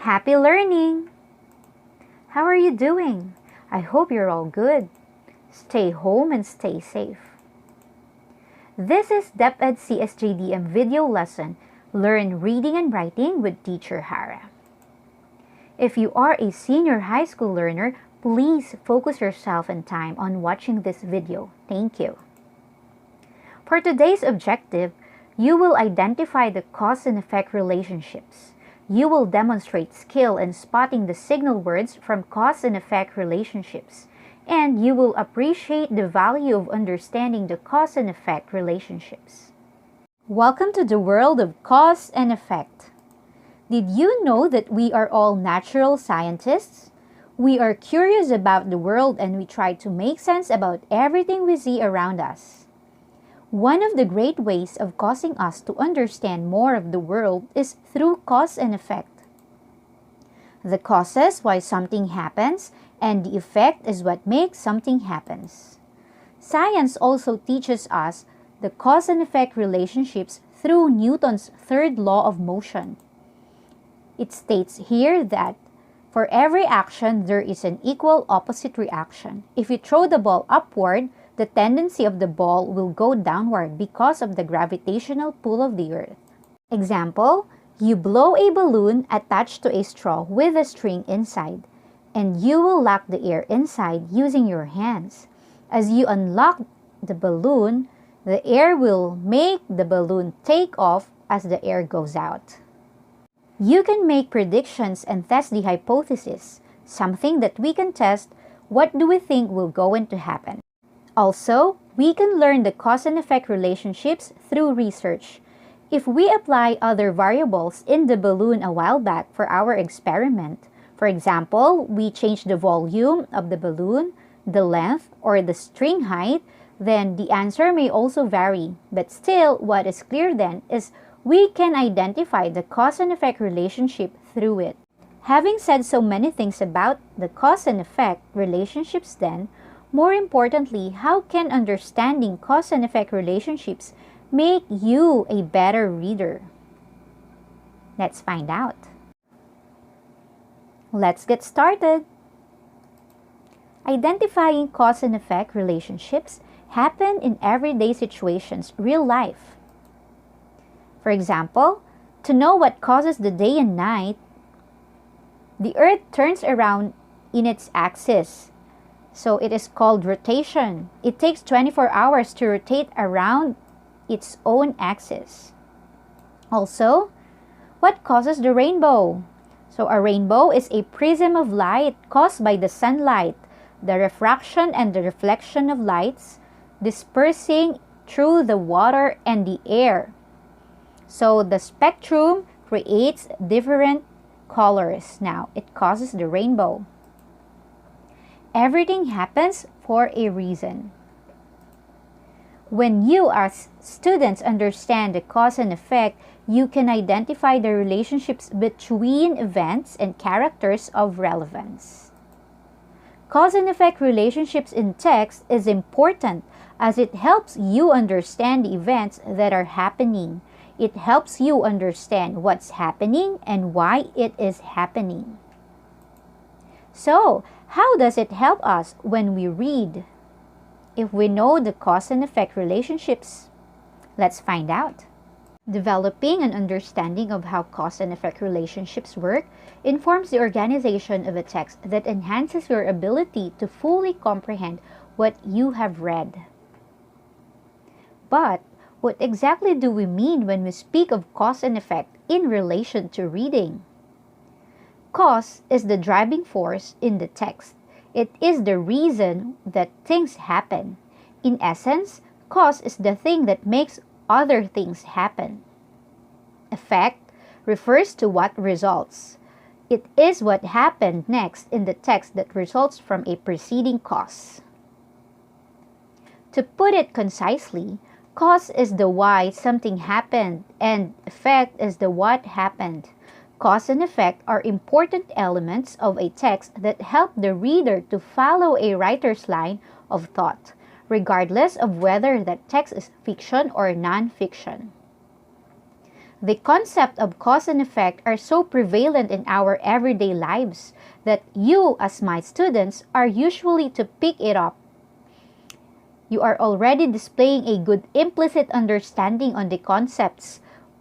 Happy learning! How are you doing? I hope you're all good. Stay home and stay safe. This is DepEd CSJDM video lesson, Learn Reading and Writing with Teacher Hara. If you are a senior high school learner, please focus yourself and time on watching this video. Thank you. For today's objective, you will identify the cause and effect relationships. You will demonstrate skill in spotting the signal words from cause and effect relationships. And you will appreciate the value of understanding the cause and effect relationships. Welcome to the world of cause and effect. Did you know that we are all natural scientists? We are curious about the world and we try to make sense about everything we see around us. One of the great ways of causing us to understand more of the world is through cause and effect. The cause is why something happens, and the effect is what makes something happen. Science also teaches us the cause and effect relationships through Newton's third law of motion. It states here that for every action, there is an equal opposite reaction. If you throw the ball upward, the tendency of the ball will go downward because of the gravitational pull of the earth. Example, you blow a balloon attached to a straw with a string inside, and you will lock the air inside using your hands. As you unlock the balloon, the air will make the balloon take off as the air goes out. You can make predictions and test the hypothesis, something that we can test. What do we think will going to happen? Also, we can learn the cause and effect relationships through research. If we apply other variables in the balloon a while back for our experiment, for example, we change the volume of the balloon, the length, or the string height, then the answer may also vary. But still, what is clear then is we can identify the cause and effect relationship through it. Having said so many things about the cause and effect relationships then, more importantly, how can understanding cause and effect relationships make you a better reader? Let's find out. Let's get started. Identifying cause and effect relationships happen in everyday situations, real life. For example, to know what causes the day and night, the earth turns around in its axis. So it is called rotation. It takes 24 hours to rotate around its own axis. Also, what causes the rainbow? So a rainbow is a prism of light caused by the sunlight, the refraction and the reflection of lights dispersing through the water and the air. So the spectrum creates different colors. Now, it causes the rainbow. Everything happens for a reason. When you as students understand the cause and effect, you can identify the relationships between events and characters of relevance. Cause and effect relationships in text is important as it helps you understand the events that are happening. It helps you understand what's happening and why it is happening. So, how does it help us when we read? If we know the cause and effect relationships, let's find out. Developing an understanding of how cause and effect relationships work informs the organization of a text that enhances your ability to fully comprehend what you have read. But what exactly do we mean when we speak of cause and effect in relation to reading? Cause is the driving force in the text. It is the reason that things happen. In essence, cause is the thing that makes other things happen. Effect refers to what results. It is what happened next in the text that results from a preceding cause. To put it concisely, cause is the why something happened and effect is the what happened. Cause and effect are important elements of a text that help the reader to follow a writer's line of thought, regardless of whether that text is fiction or non-fiction. The concept of cause and effect are so prevalent in our everyday lives that you, as my students, are usually to pick it up. You are already displaying a good implicit understanding on the concepts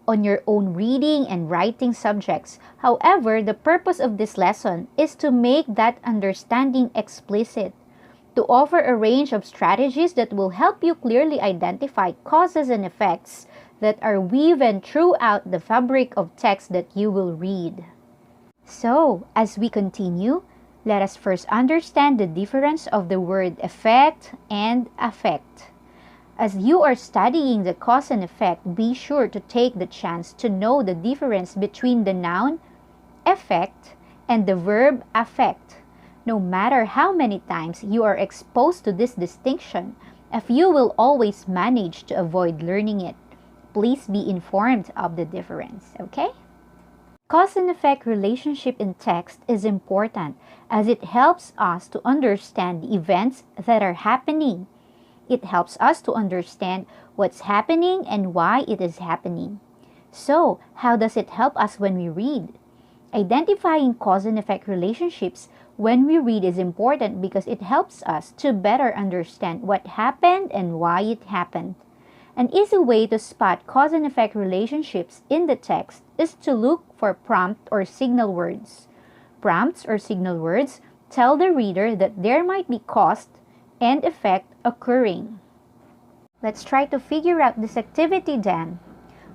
on your own reading and writing subjects. However, the purpose of this lesson is to make that understanding explicit, to offer a range of strategies that will help you clearly identify causes and effects that are woven throughout the fabric of text that you will read. So, as we continue, let us first understand the difference of the word effect and affect. As you are studying the cause and effect, be sure to take the chance to know the difference between the noun effect and the verb affect. No matter how many times you are exposed to this distinction, if you will always manage to avoid learning it, please be informed of the difference, okay? Cause and effect relationship in text is important as it helps us to understand the events that are happening. It helps us to understand what's happening and why it is happening. So, how does it help us when we read? Identifying cause and effect relationships when we read is important because it helps us to better understand what happened and why it happened. An easy way to spot cause and effect relationships in the text is to look for prompt or signal words. Prompts or signal words tell the reader that there might be cause and effect occurring. Let's try to figure out this activity then.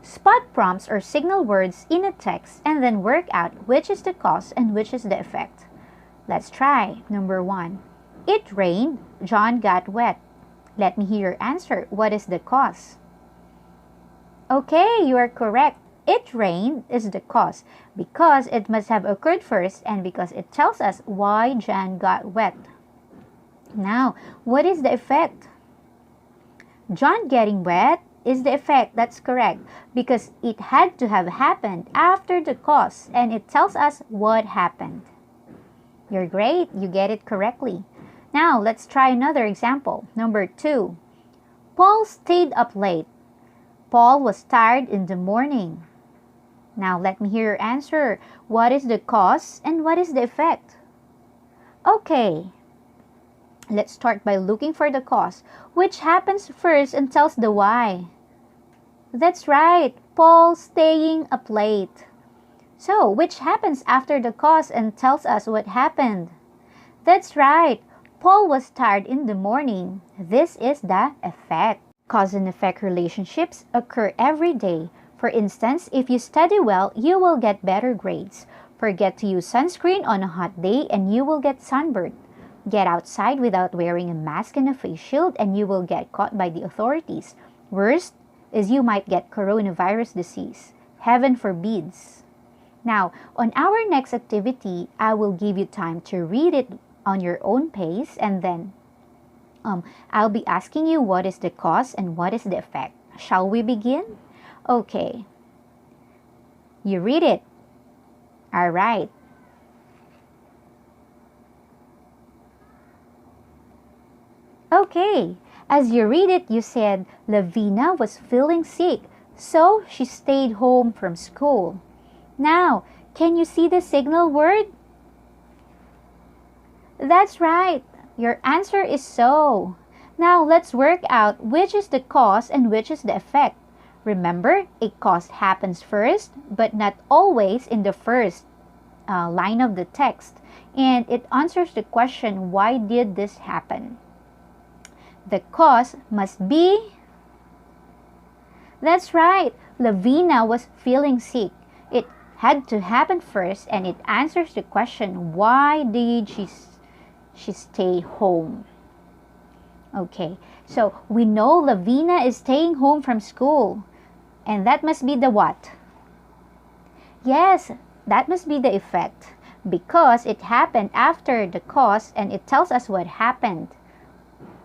Spot prompts or signal words in a text and then work out which is the cause and which is the effect. Let's try. Number 1. It rained, John got wet. Let me hear your answer. What is the cause? Okay, you are correct. It rained is the cause because it must have occurred first and because it tells us why John got wet. Now, what is the effect? John getting wet is the effect. That's correct because it had to have happened after the cause and it tells us what happened. You're great. You get it correctly. Now, let's try another example. Number 2. Paul stayed up late. Paul was tired in the morning. Now, let me hear your answer. What is the cause and what is the effect? Okay. Let's start by looking for the cause, which happens first and tells the why. That's right. Paul staying up late. So, which happens after the cause and tells us what happened? That's right. Paul was tired in the morning. This is the effect. Cause and effect relationships occur every day. For instance, if you study well, you will get better grades. Forget to use sunscreen on a hot day and you will get sunburned. Get outside without wearing a mask and a face shield and you will get caught by the authorities. Worst is you might get coronavirus disease. Heaven forbids. Now, on our next activity, I will give you time to read it on your own pace and then I'll be asking you what is the cause and what is the effect. Shall we begin? Okay. You read it. All right. Okay. As you read it, you said Lavina was feeling sick, so she stayed home from school. Now, can you see the signal word? That's right. Your answer is so. Now, let's work out which is the cause and which is the effect. Remember, a cause happens first, but not always in the first line of the text. And it answers the question, why did this happen? The cause must be... That's right. Lavina was feeling sick. It had to happen first and it answers the question, why did she stay home? Okay, so we know Lavina is staying home from school. And that must be the what? Yes, that must be the effect. Because it happened after the cause and it tells us what happened.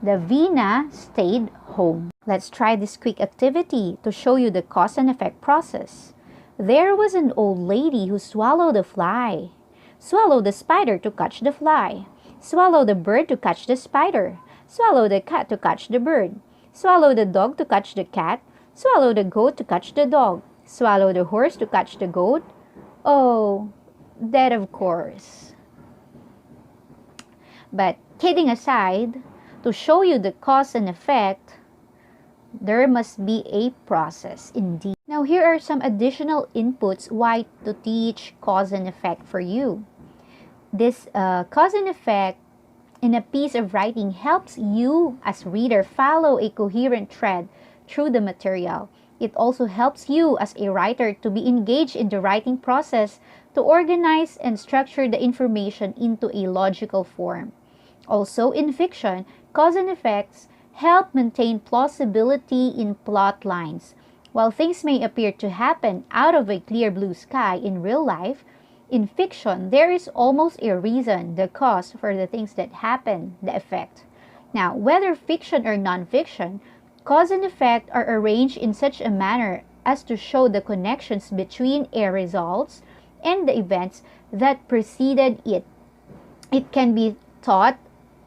Lavina stayed home. Let's try this quick activity to show you the cause and effect process. There was an old lady who swallowed a fly. Swallowed the spider to catch the fly. Swallow the bird to catch the spider. Swallow the cat to catch the bird. Swallow the dog to catch the cat. Swallow the goat to catch the dog. Swallow the horse to catch the goat? Oh, that of course. But kidding aside, to show you the cause and effect, there must be a process indeed. Now here are some additional inputs why to teach cause and effect for you. This cause and effect in a piece of writing helps you as reader follow a coherent thread through the material. It also helps you as a writer to be engaged in the writing process to organize and structure the information into a logical form. Also, in fiction, cause and effects help maintain plausibility in plot lines. While things may appear to happen out of a clear blue sky in real life, in fiction, there is almost a reason, the cause for the things that happen, the effect. Now, whether fiction or non-fiction, cause and effect are arranged in such a manner as to show the connections between a results and the events that preceded it. It can be thought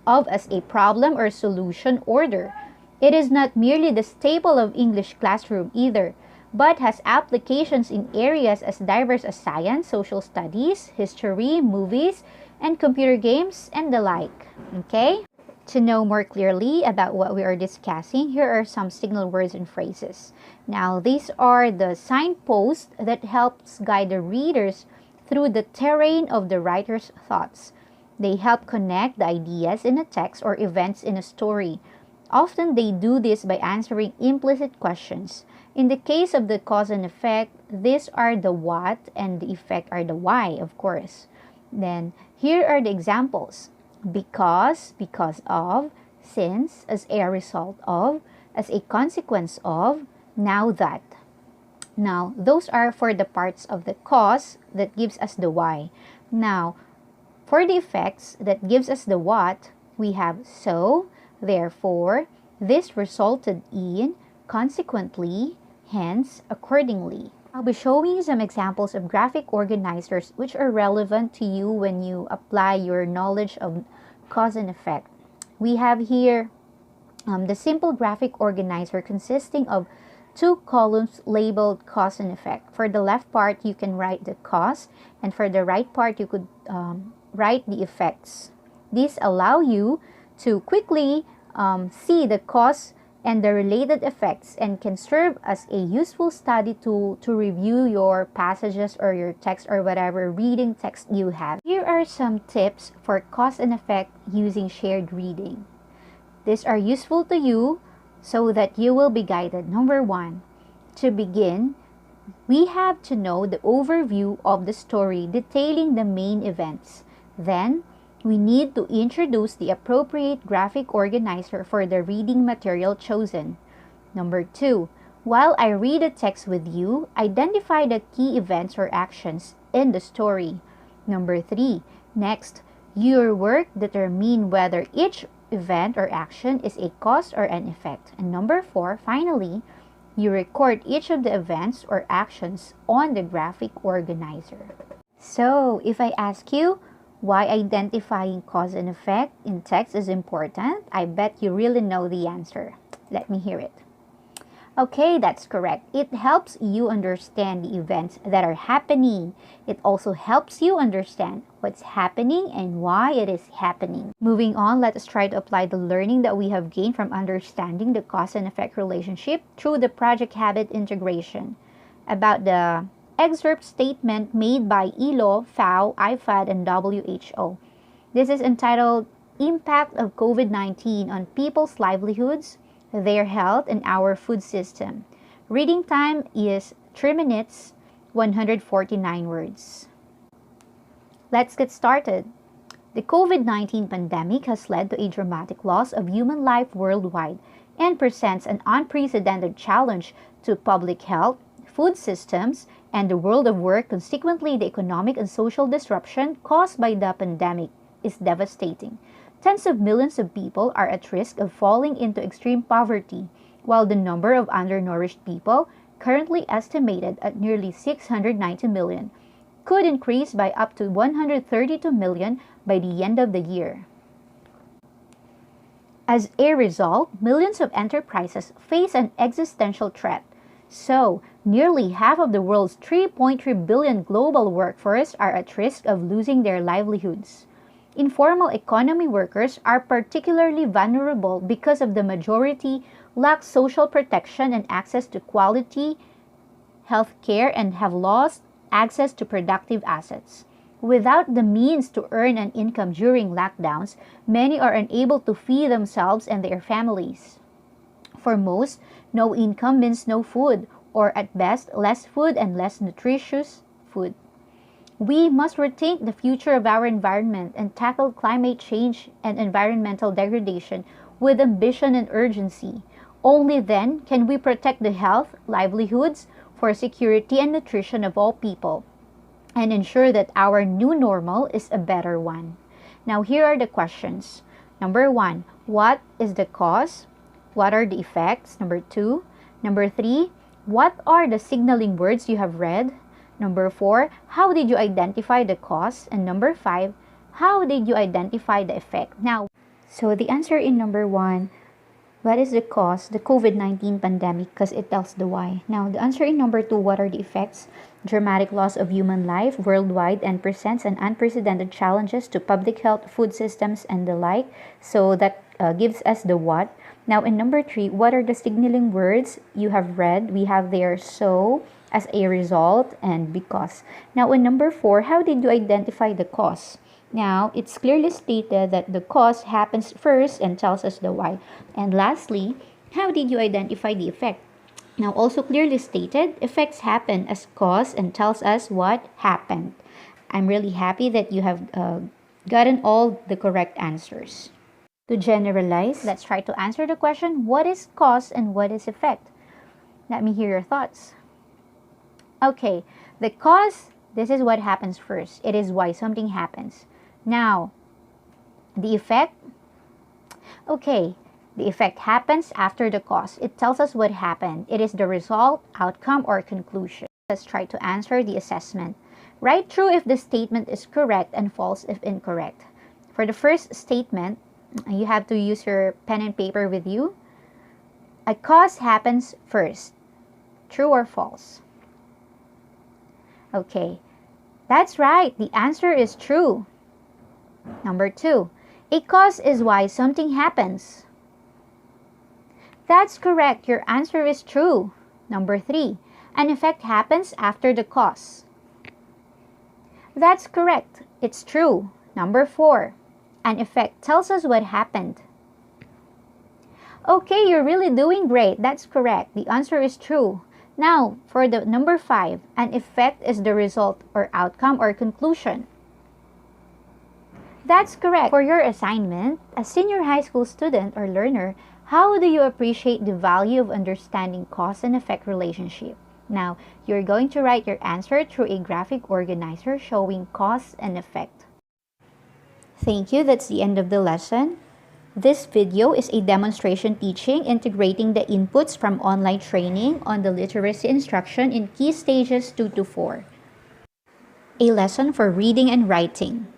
of as a problem or solution order. It is not merely the staple of English classroom either, but has applications in areas as diverse as science, social studies, history, movies, and computer games, and the like. Okay? To know more clearly about what we are discussing, here are some signal words and phrases. Now, these are the signposts that helps guide the readers through the terrain of the writer's thoughts. They help connect the ideas in a text or events in a story. Often they do this by answering implicit questions. In the case of the cause and effect, these are the what and the effect are the why, of course. Then, here are the examples. Because of, since, as a result of, as a consequence of, now that. Now, those are for the parts of the cause that gives us the why. Now, for the effects that gives us the what, we have so, therefore, this resulted in, consequently, hence, accordingly. I'll be showing some examples of graphic organizers which are relevant to you when you apply your knowledge of cause and effect. We have here the simple graphic organizer consisting of two columns labeled cause and effect. For the left part, you can write the cause, and for the right part, you could write the effects. These allow you to quickly see the cause and the related effects and can serve as a useful study tool to review your passages or your text or whatever reading text you have. Here are some tips for cause and effect using shared reading. These are useful to you so that you will be guided. Number 1, to begin, we have to know the overview of the story detailing the main events. Then, we need to introduce the appropriate graphic organizer for the reading material chosen. Number 2, while I read the text with you, identify the key events or actions in the story. Number 3, next, your work determine whether each event or action is a cause or an effect. And number 4, finally, you record each of the events or actions on the graphic organizer. So, if I ask you, why identifying cause and effect in text is important, I bet you really know the answer. Let me hear it. Okay, that's correct. It helps you understand the events that are happening. It also helps you understand what's happening and why it is happening. Moving on, let us try to apply the learning that we have gained from understanding the cause and effect relationship through the project habit integration. About the excerpt statement made by ILO, FAO, IFAD, and WHO. This is entitled Impact of COVID-19 on People's Livelihoods, Their Health, and Our Food System. Reading time is 3 minutes, 149 words. Let's get started. The COVID-19 pandemic has led to a dramatic loss of human life worldwide and presents an unprecedented challenge to public health, food systems, and the world of work. Consequently, the economic and social disruption caused by the pandemic is devastating. Tens of millions of people are at risk of falling into extreme poverty, while the number of undernourished people, currently estimated at nearly 690 million, could increase by up to 132 million by the end of the year. As a result, millions of enterprises face an existential threat. So, Nearly half of the world's 3.3 billion global workforce are at risk of losing their livelihoods. Informal economy workers are particularly vulnerable because of the majority lack social protection and access to quality health care and have lost access to productive assets. Without the means to earn an income during lockdowns, many are unable to feed themselves and their families. For most, no income means no food, or at best, less food and less nutritious food. We must rethink the future of our environment and tackle climate change and environmental degradation with ambition and urgency. Only then can we protect the health, livelihoods, for security and nutrition of all people, and ensure that our new normal is a better one. Now, here are the questions. Number 1, what is the cause? What are the effects? Number 2. Number 3, what are the signaling words you have read? Number 4, how did you identify the cause? And number 5, how did you identify the effect? Now, so the answer in number 1, what is the cause? The COVID-19 pandemic, because it tells the why. Now, the answer in number 2, what are the effects? Dramatic loss of human life worldwide and presents an unprecedented challenges to public health, food systems, and the like. So that gives us the what. Now, in number 3, what are the signaling words you have read? We have there so, as a result, and because. Now, in number 4, how did you identify the cause? Now, it's clearly stated that the cause happens first and tells us the why. And lastly, how did you identify the effect? Now, also clearly stated, effects happen as cause and tells us what happened. I'm really happy that you have gotten all the correct answers. To generalize, let's try to answer the question, what is cause and what is effect? Let me hear your thoughts. Okay, the cause, this is what happens first. It is why something happens. Now, the effect, okay, the effect happens after the cause. It tells us what happened. It is the result, outcome, or conclusion. Let's try to answer the assessment. Write true if the statement is correct and false if incorrect. For the first statement, you have to use your pen and paper with you. A cause happens first. True or false? Okay, that's right. The answer is true. Number 2, a cause is why something happens. That's correct. Your answer is true. Number 3, an effect happens after the cause. That's correct. It's true. Number 4, an effect tells us what happened. Okay, you're really doing great. That's correct. The answer is true. Now, for the number 5, an effect is the result or outcome or conclusion. That's correct. For your assignment, as senior high school student or learner, how do you appreciate the value of understanding cause and effect relationship? Now, you're going to write your answer through a graphic organizer showing cause and effect. Thank you. That's the end of the lesson. This video is a demonstration teaching integrating the inputs from online training on the literacy instruction in key stages 2 to 4. A lesson for reading and writing.